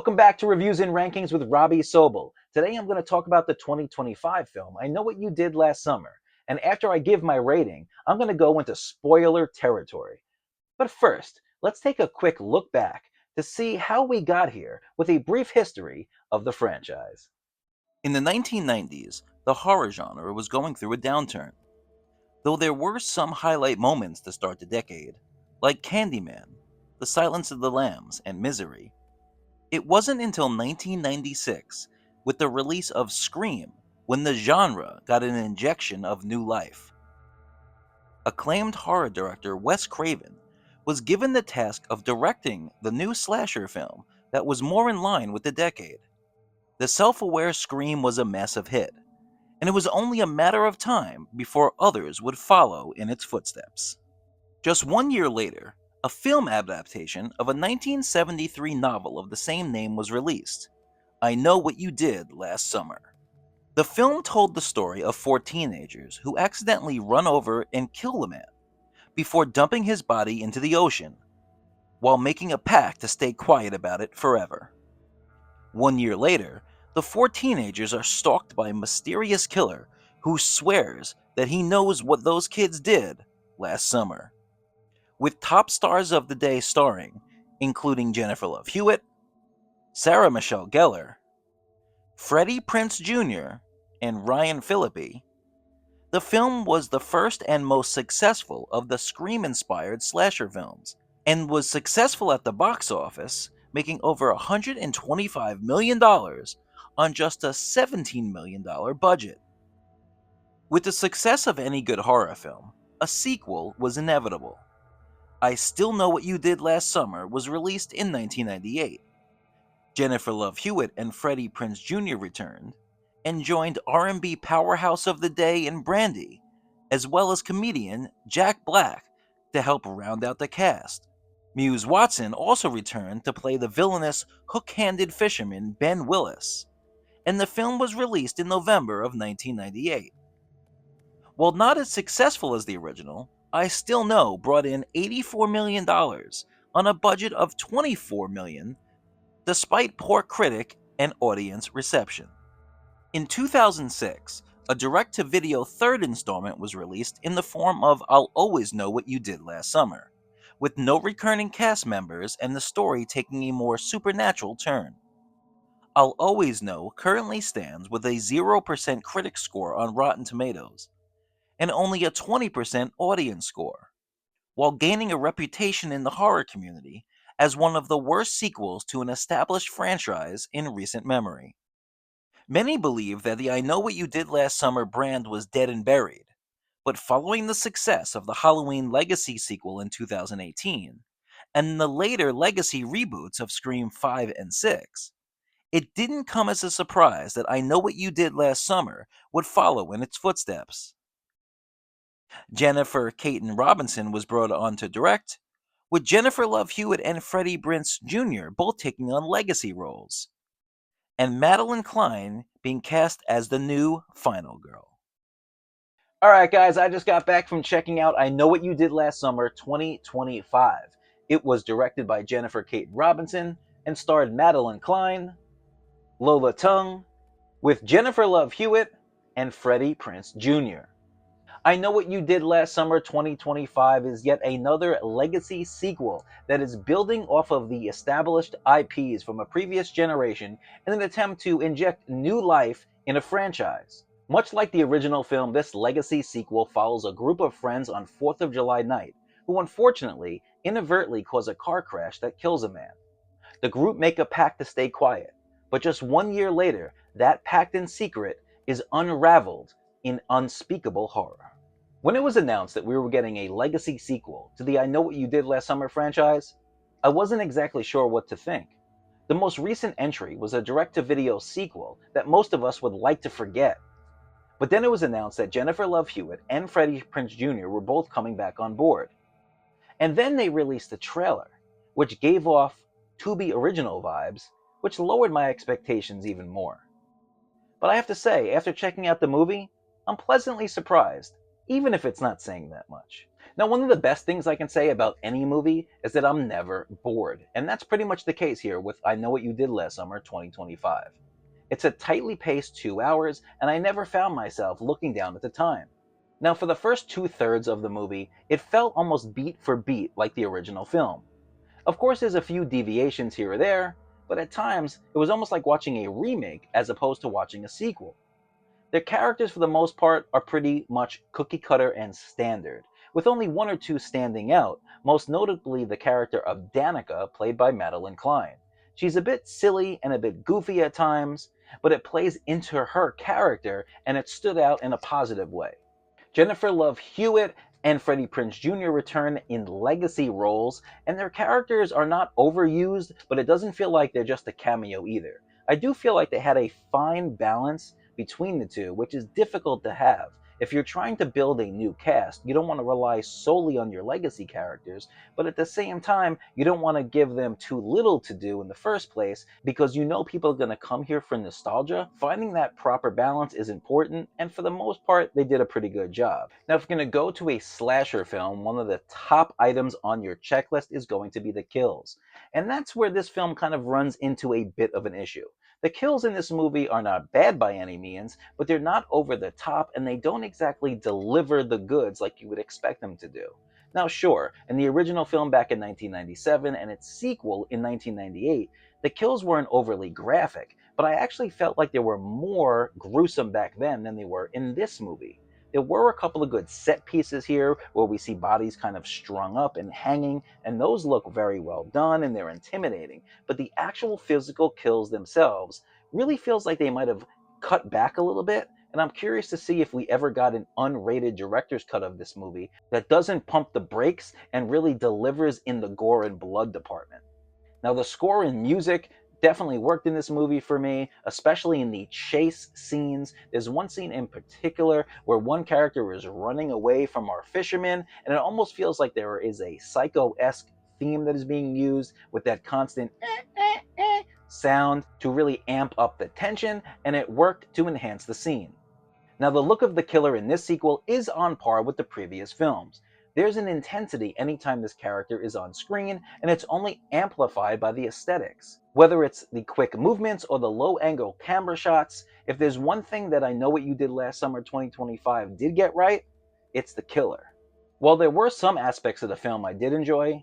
Welcome back to Reviews and Rankings with Robbie Sobel. Today I'm going to talk about the 2025 film, I Know What You Did Last Summer. And after I give my rating, I'm going to go into spoiler territory. But first, let's take a quick look back to see how we got here with a brief history of the franchise. In the 1990s, the horror genre was going through a downturn, though there were some highlight moments to start the decade, like Candyman, The Silence of the Lambs, and Misery. It wasn't until 1996, with the release of Scream, when the genre got an injection of new life. Acclaimed horror director Wes Craven was given the task of directing the new slasher film that was more in line with the decade. The self-aware Scream was a massive hit, and it was only a matter of time before others would follow in its footsteps. Just 1 year later, a film adaptation of a 1973 novel of the same name was released, I Know What You Did Last Summer. The film told the story of four teenagers who accidentally run over and kill a man before dumping his body into the ocean, while making a pact to stay quiet about it forever. 1 year later, the four teenagers are stalked by a mysterious killer who swears that he knows what those kids did last summer. With top stars of the day starring, including Jennifer Love Hewitt, Sarah Michelle Gellar, Freddie Prinze Jr., and Ryan Phillippe, the film was the first and most successful of the Scream-inspired slasher films, and was successful at the box office, making over $125 million on just a $17 million budget. With the success of any good horror film, a sequel was inevitable. I Still Know What You Did Last Summer was released in 1998. Jennifer Love Hewitt and Freddie Prinze Jr. returned, and joined R&B powerhouse of the day in Brandy, as well as comedian Jack Black to help round out the cast. Muse Watson also returned to play the villainous hook-handed fisherman Ben Willis, and the film was released in November of 1998. While not as successful as the original, I Still Know brought in $84 million on a budget of $24 million, despite poor critic and audience reception. In 2006, a direct-to-video third installment was released in the form of I'll Always Know What You Did Last Summer, with no recurring cast members and the story taking a more supernatural turn. I'll Always Know currently stands with a 0% critic score on Rotten Tomatoes, and only a 20% audience score, while gaining a reputation in the horror community as one of the worst sequels to an established franchise in recent memory. Many believe that the I Know What You Did Last Summer brand was dead and buried, but following the success of the Halloween Legacy sequel in 2018, and the later Legacy reboots of Scream 5 and 6, it didn't come as a surprise that I Know What You Did Last Summer would follow in its footsteps. Jennifer Caton Robinson was brought on to direct, with Jennifer Love Hewitt and Freddie Prinze Jr. both taking on legacy roles, and Madeline Klein being cast as the new Final Girl. Alright, guys, I just got back from checking out I Know What You Did Last Summer 2025. It was directed by Jennifer Caton Robinson and starred Madeline Klein, Lola Tung, with Jennifer Love Hewitt and Freddie Prinze Jr. I Know What You Did Last Summer 2025 is yet another legacy sequel that is building off of the established IPs from a previous generation in an attempt to inject new life in a franchise. Much like the original film, this legacy sequel follows a group of friends on 4th of July night who unfortunately inadvertently cause a car crash that kills a man. The group make a pact to stay quiet, but just 1 year later, that pact in secret is unraveled in unspeakable horror. When it was announced that we were getting a legacy sequel to the I Know What You Did Last Summer franchise, I wasn't exactly sure what to think. The most recent entry was a direct-to-video sequel that most of us would like to forget. But then it was announced that Jennifer Love Hewitt and Freddie Prinze Jr. were both coming back on board. And then they released a trailer, which gave off Tubi original vibes, which lowered my expectations even more. But I have to say, after checking out the movie, I'm pleasantly surprised, even if it's not saying that much. Now, one of the best things I can say about any movie is that I'm never bored, and that's pretty much the case here with I Know What You Did Last Summer 2025. It's a tightly paced 2 hours, and I never found myself looking down at the time. Now, for the first two-thirds of the movie, it felt almost beat for beat like the original film. Of course, there's a few deviations here or there, but at times, it was almost like watching a remake as opposed to watching a sequel. Their characters, for the most part, are pretty much cookie cutter and standard, with only one or two standing out, most notably the character of Danica, played by Madeline Klein. She's a bit silly and a bit goofy at times, but it plays into her character and it stood out in a positive way. Jennifer Love Hewitt and Freddie Prinze Jr. return in legacy roles, and their characters are not overused, but it doesn't feel like they're just a cameo either. I do feel like they had a fine balance between the two, which is difficult to have. If you're trying to build a new cast, you don't want to rely solely on your legacy characters, but at the same time, you don't want to give them too little to do in the first place because you know people are going to come here for nostalgia. Finding that proper balance is important, and for the most part, they did a pretty good job. Now, if you're going to go to a slasher film, one of the top items on your checklist is going to be the kills. And that's where this film kind of runs into a bit of an issue. The kills in this movie are not bad by any means, but they're not over the top and they don't exactly deliver the goods like you would expect them to do. Now, sure, in the original film back in 1997 and its sequel in 1998, the kills weren't overly graphic, but I actually felt like they were more gruesome back then than they were in this movie. There were a couple of good set pieces here where we see bodies kind of strung up and hanging, and those look very well done and they're intimidating. But the actual physical kills themselves really feels like they might have cut back a little bit, and I'm curious to see if we ever got an unrated director's cut of this movie that doesn't pump the brakes and really delivers in the gore and blood department. Now, the score and music definitely worked in this movie for me, especially in the chase scenes. There's one scene in particular where one character is running away from our fisherman, and it almost feels like there is a psycho esque theme that is being used with that constant sound to really amp up the tension, and it worked to enhance the scene. Now, the look of the killer in this sequel is on par with the previous films. There's an intensity anytime this character is on screen, and it's only amplified by the aesthetics. Whether it's the quick movements or the low angle camera shots, if there's one thing that I Know What You Did Last Summer 2025 did get right, it's the killer. While there were some aspects of the film I did enjoy,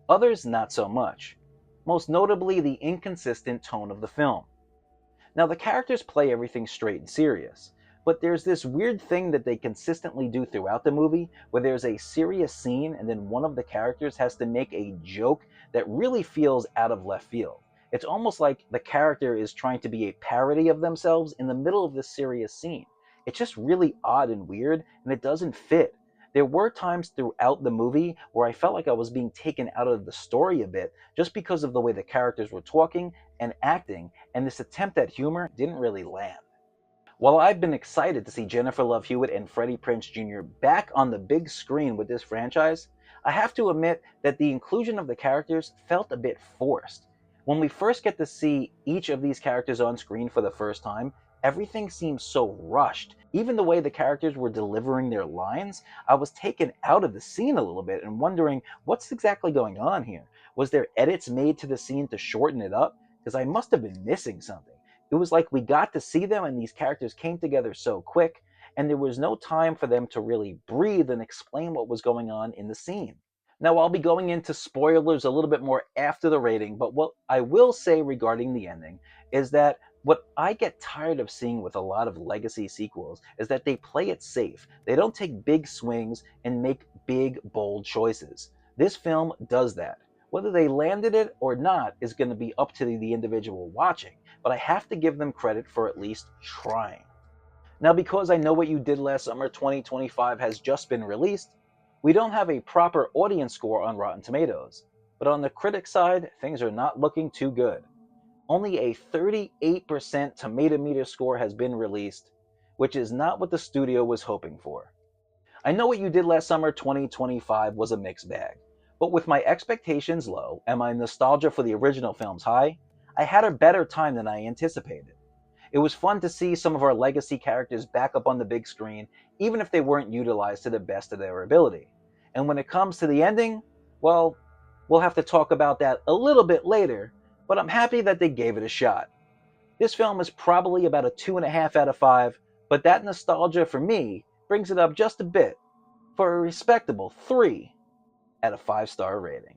others not so much. Most notably, the inconsistent tone of the film. Now, the characters play everything straight and serious, but there's this weird thing that they consistently do throughout the movie where there's a serious scene and then one of the characters has to make a joke that really feels out of left field. It's almost like the character is trying to be a parody of themselves in the middle of this serious scene. It's just really odd and weird, and it doesn't fit. There were times throughout the movie where I felt like I was being taken out of the story a bit just because of the way the characters were talking and acting, and this attempt at humor didn't really land. While I've been excited to see Jennifer Love Hewitt and Freddie Prinze Jr. back on the big screen with this franchise, I have to admit that the inclusion of the characters felt a bit forced. When we first get to see each of these characters on screen for the first time, everything seems so rushed. Even the way the characters were delivering their lines, I was taken out of the scene a little bit and wondering what's exactly going on here. Was there edits made to the scene to shorten it up? Because I must have been missing something. It was like we got to see them and these characters came together so quick, and there was no time for them to really breathe and explain what was going on in the scene. Now, I'll be going into spoilers a little bit more after the rating, but what I will say regarding the ending is that what I get tired of seeing with a lot of legacy sequels is that they play it safe. They don't take big swings and make big, bold choices. This film does that. Whether they landed it or not is going to be up to the individual watching, but I have to give them credit for at least trying. Now, because I Know What You Did Last Summer 2025 has just been released, we don't have a proper audience score on Rotten Tomatoes. But on the critic side, things are not looking too good. Only a 38% tomato meter score has been released, which is not what the studio was hoping for. I Know What You Did Last Summer 2025 was a mixed bag, but with my expectations low and my nostalgia for the original films high, I had a better time than I anticipated. It was fun to see some of our legacy characters back up on the big screen, even if they weren't utilized to the best of their ability. And when it comes to the ending, well, we'll have to talk about that a little bit later, but I'm happy that they gave it a shot. This film is probably about a 2.5 out of 5, but that nostalgia for me brings it up just a bit for a respectable 3 out of 5-star rating.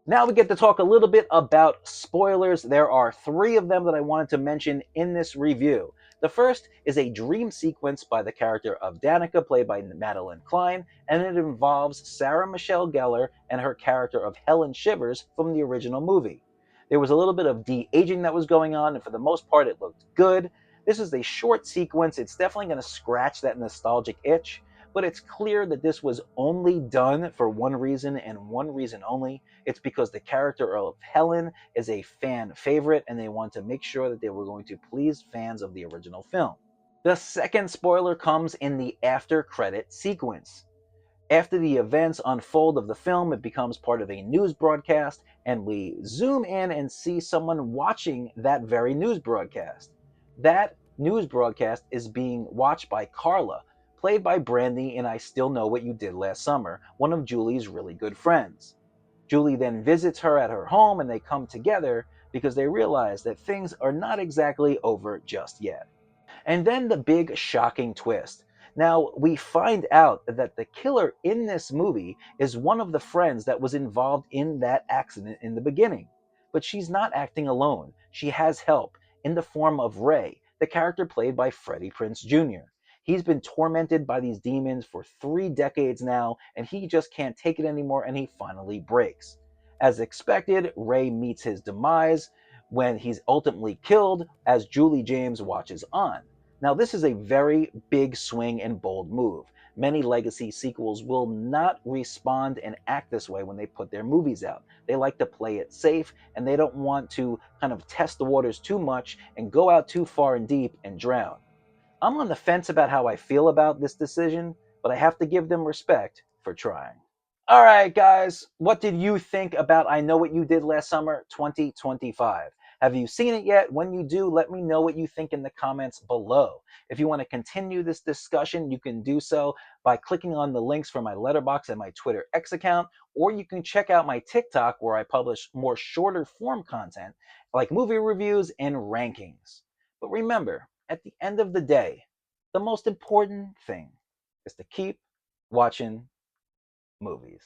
Now we get to talk a little bit about spoilers. There are 3 of them that I wanted to mention in this review. The first is a dream sequence by the character of Danica, played by Madeline Klein, and it involves Sarah Michelle Gellar and her character of Helen Shivers from the original movie. There was a little bit of de aging that was going on, and for the most part, it looked good. This is a short sequence. It's definitely going to scratch that nostalgic itch, but it's clear that this was only done for one reason and one reason only. It's because the character of Helen is a fan favorite, and they want to make sure that they were going to please fans of the original film. The second spoiler comes in the after credit sequence. After the events unfold of the film, it becomes part of a news broadcast, and we zoom in and see someone watching that very news broadcast. That news broadcast is being watched by Carla, played by Brandy in I Still Know What You Did Last Summer, one of Julie's really good friends. Julie then visits her at her home, and they come together because they realize that things are not exactly over just yet. And then the big shocking twist. Now, we find out that the killer in this movie is one of the friends that was involved in that accident in the beginning. But she's not acting alone. She has help in the form of Ray, the character played by Freddie Prinze Jr. He's been tormented by these demons for 3 decades now, and he just can't take it anymore, and he finally breaks. As expected, Ray meets his demise when he's ultimately killed as Julie James watches on. Now, this is a very big swing and bold move. Many legacy sequels will not respond and act this way when they put their movies out. They like to play it safe, and they don't want to kind of test the waters too much and go out too far and deep and drown. I'm on the fence about how I feel about this decision, but I have to give them respect for trying. All right, guys, what did you think about I Know What You Did Last Summer 2025? Have you seen it yet? When you do, let me know what you think in the comments below. If you want to continue this discussion, you can do so by clicking on the links for my Letterboxd and my Twitter X account, or you can check out my TikTok where I publish more shorter form content like movie reviews and rankings. But remember, at the end of the day, the most important thing is to keep watching movies.